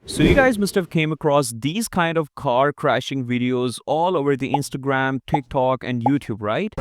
So you guys must have came across these kind of car crashing videos all over the Instagram, TikTok, and YouTube, right?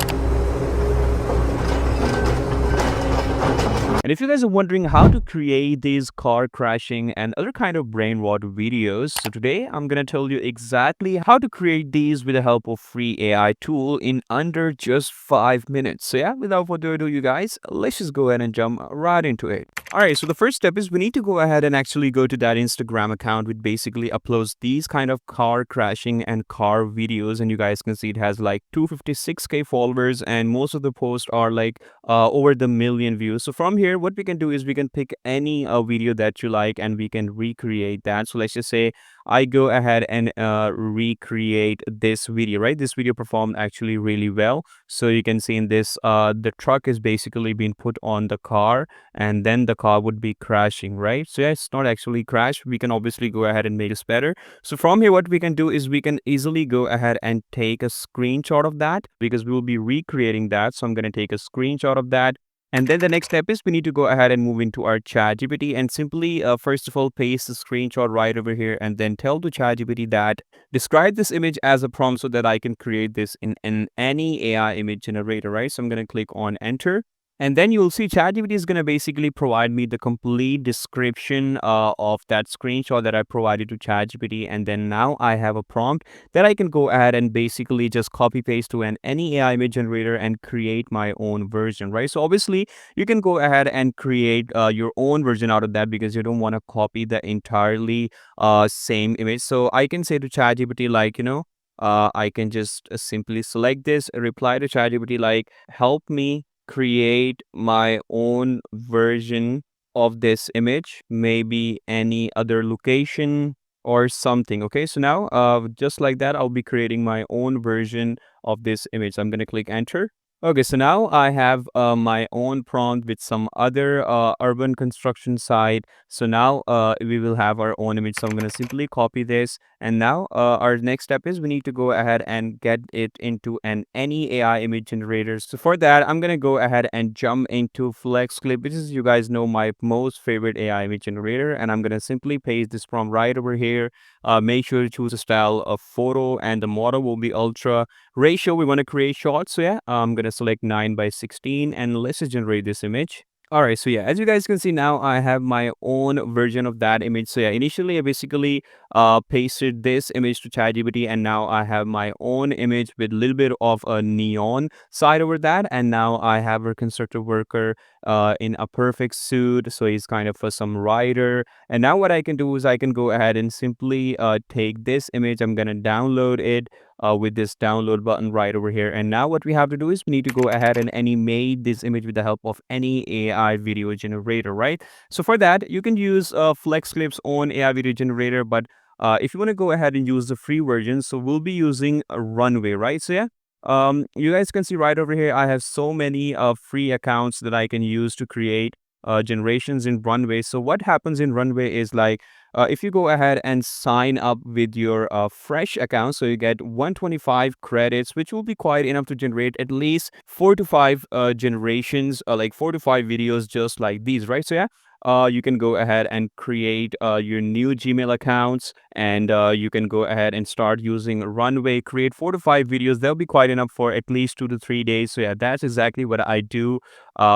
And if you guys are wondering how to create these car crashing and other kind of brain rot videos, so today I'm gonna tell you exactly how to create these with the help of free AI tool in under just 5 minutes. So yeah, without further ado, you guys, let's just go ahead and jump right into it. All right, so the first step is we need to go ahead and actually go to that Instagram account which basically uploads these kind of car crashing and car videos, and you guys can see it has like 256K followers, and most of the posts are like over the million views. So from here, what we can do is we can pick any video that you like and we can recreate that. So let's just say I go ahead and recreate this video, right? This video performed actually really well. So you can see in this, the truck is basically being put on the car and then the car would be crashing, right? So yeah, it's not actually crash. We can obviously go ahead and make this better. So from here, what we can do is we can easily go ahead and take a screenshot of that because we will be recreating that. So I'm going to take a screenshot of that. And then the next step is we need to go ahead and move into our ChatGPT and simply, first of all, paste the screenshot right over here and then tell the ChatGPT that describe this image as a prompt so that I can create this in any AI image generator, right? So I'm going to click on enter. And then you'll see ChatGPT is going to basically provide me the complete description of that screenshot that I provided to ChatGPT. And then now I have a prompt that I can go ahead and basically just copy paste to any AI image generator and create my own version, right? So obviously you can go ahead and create your own version out of that because you don't want to copy the entirely same image. So I can say to ChatGPT like, I can just simply select this, reply to ChatGPT like, help me create my own version of this image, maybe any other location or something. Okay, so now just like that, I'll be creating my own version of this image. I'm gonna click enter. Okay, so now I have my own prompt with some other urban construction site. So now we will have our own image. So I'm going to simply copy this. And now our next step is we need to go ahead and get it into any AI image generator. So for that, I'm going to go ahead and jump into FlexClip, which is, you guys know, my most favorite AI image generator. And I'm going to simply paste this prompt right over here. Make sure to choose a style of photo and the model will be ultra. Ratio, we want to create shots. So yeah, I'm going to select 9:16 and let's just generate this image. All right, so yeah, as you guys can see now, I have my own version of that image. So yeah, initially I basically pasted this image to ChatGPT, and now I have my own image with a little bit of a neon side over that. And now I have a constructor worker in a perfect suit. So he's kind of some rider. And now what I can do is I can go ahead and simply take this image. I'm going to download it with this download button right over here. And now what we have to do is we need to go ahead and animate this image with the help of any AI video generator, right? So for that, you can use FlexClip's own AI video generator, but if you want to go ahead and use the free version, so we'll be using a Runway, right? So yeah, you guys can see right over here, I have so many free accounts that I can use to create generations in Runway. So what happens in Runway is like, if you go ahead and sign up with your fresh account, so you get 125 credits, which will be quite enough to generate at least 4 to 5 generations, like 4 to 5 videos just like these, right? So yeah, you can go ahead and create your new Gmail accounts, and you can go ahead and start using Runway, create 4 to 5 videos. That'll be quite enough for at least 2 to 3 days. So yeah, that's exactly what I do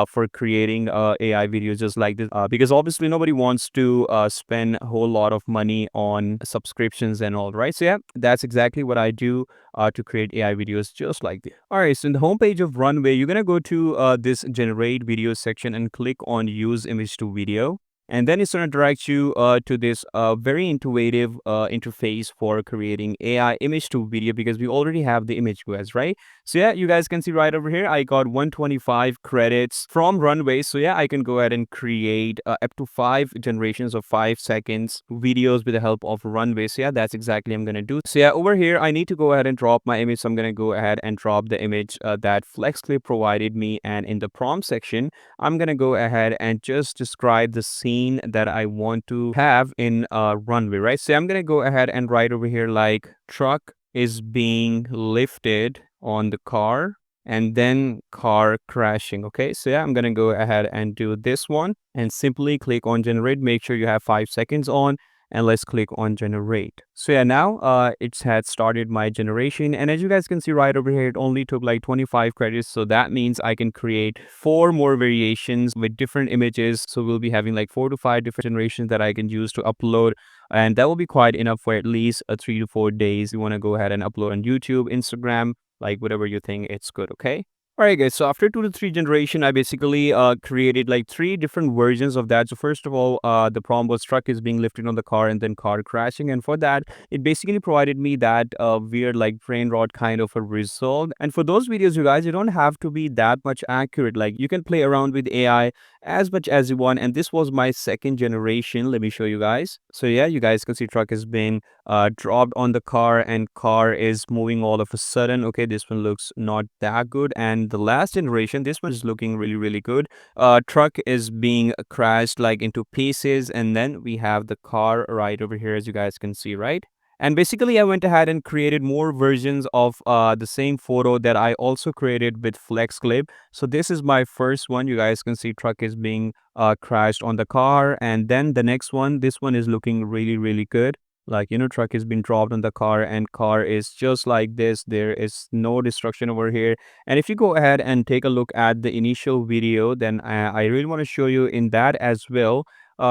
for creating AI videos just like this, because obviously nobody wants to spend a whole lot of money on subscriptions and all, right? So yeah, that's exactly what I do to create AI videos just like this. All right, so in the homepage of Runway, you're gonna go to this generate video section and click on use image to video. And then it's going to direct you to this very intuitive interface for creating AI image to video, because we already have the image, guys, right? So yeah, you guys can see right over here, I got 125 credits from Runway. So yeah, I can go ahead and create up to 5 generations of 5 seconds videos with the help of Runway. So yeah, that's exactly I'm going to do. So yeah, over here, I need to go ahead and drop my image. So I'm going to go ahead and drop the image that FlexClip provided me. And in the prompt section, I'm going to go ahead and just describe the scene that I want to have in Runway, right? So I'm going to go ahead and write over here like truck is being lifted on the car and then car crashing. Okay, so yeah, I'm going to go ahead and do this one and simply click on generate. Make sure you have 5 seconds on. and let's click on generate. So yeah, now it's had started my generation, and as you guys can see right over here, it only took like 25 credits. So that means I can create 4 more variations with different images. So we'll be having like 4 to 5 different generations that I can use to upload, and that will be quite enough for at least 3 to 4 days. You want to go ahead and upload on YouTube, Instagram, like whatever you think it's good. Okay. All right, guys. So after 2 to 3 generation, I basically created like 3 different versions of that. So first of all, the prompt was truck is being lifted on the car and then car crashing. And for that, it basically provided me that weird like brain rot kind of a result. And for those videos, you guys, you don't have to be that much accurate. Like you can play around with AI as much as you want. And this was my second generation. Let me show you guys. So yeah, you guys can see truck has been dropped on the car and car is moving all of a sudden. Okay, this one looks not that good. And the last generation, this one is looking really, really good. Truck is being crashed like into pieces, and then we have the car right over here, as you guys can see, right? And basically, I went ahead and created more versions of the same photo that I also created with FlexClip. So this is my first one. You guys can see truck is being crashed on the car. And then the next one, this one is looking really, really good. Like, truck has been dropped on the car and car is just like this. There is no destruction over here. And if you go ahead and take a look at the initial video, then I really want to show you in that as well.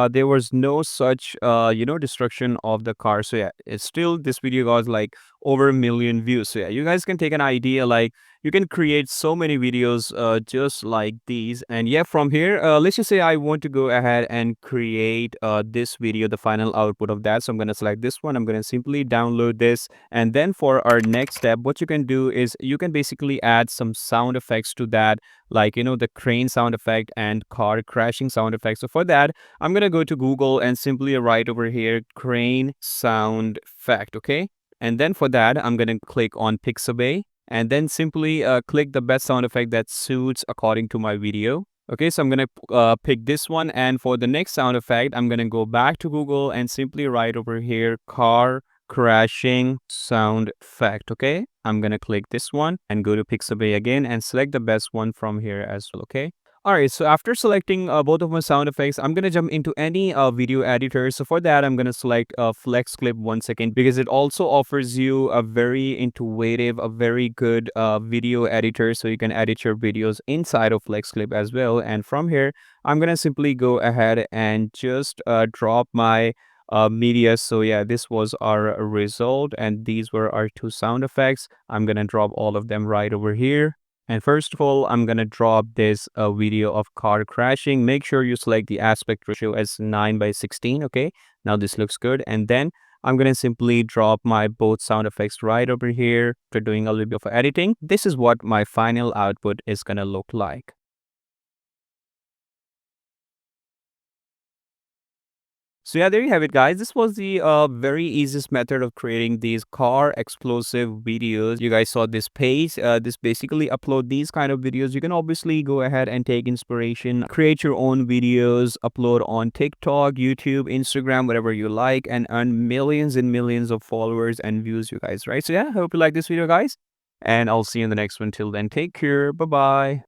There was no such, destruction of the car. So yeah, it's still, this video got like over 1 million views. So yeah, you guys can take an idea, like you can create so many videos just like these. And yeah, from here, let's just say I want to go ahead and create this video, the final output of that. So I'm going to select this one. I'm going to simply download this. And then for our next step, what you can do is you can basically add some sound effects to that, like, the crane sound effect and car crashing sound effect. So for that, I'm going to go to Google and simply write over here, crane sound effect. Okay. And then for that, I'm going to click on Pixabay and then simply click the best sound effect that suits according to my video. Okay, so I'm going to pick this one. And for the next sound effect, I'm going to go back to Google and simply write over here, car crashing sound effect. Okay, I'm going to click this one and go to Pixabay again and select the best one from here as well. Okay. All right, so after selecting both of my sound effects, I'm going to jump into any video editor. So for that, I'm going to select FlexClip once again, because it also offers you a very intuitive, a very good video editor. So you can edit your videos inside of FlexClip as well. And from here, I'm going to simply go ahead and just drop my media. So yeah, this was our result, and these were our 2 sound effects. I'm going to drop all of them right over here. And first of all, I'm going to drop this video of car crashing. Make sure you select the aspect ratio as 9:16. Okay, now this looks good. And then I'm going to simply drop my both sound effects right over here. After doing a little bit of editing, this is what my final output is going to look like. So yeah, there you have it, guys. This was the very easiest method of creating these car explosive videos. You guys saw this page. This basically upload these kind of videos. You can obviously go ahead and take inspiration, create your own videos, upload on TikTok, YouTube, Instagram, whatever you like, and earn millions and millions of followers and views, you guys, right? So yeah, I hope you like this video, guys. And I'll see you in the next one. Till then, take care. Bye-bye.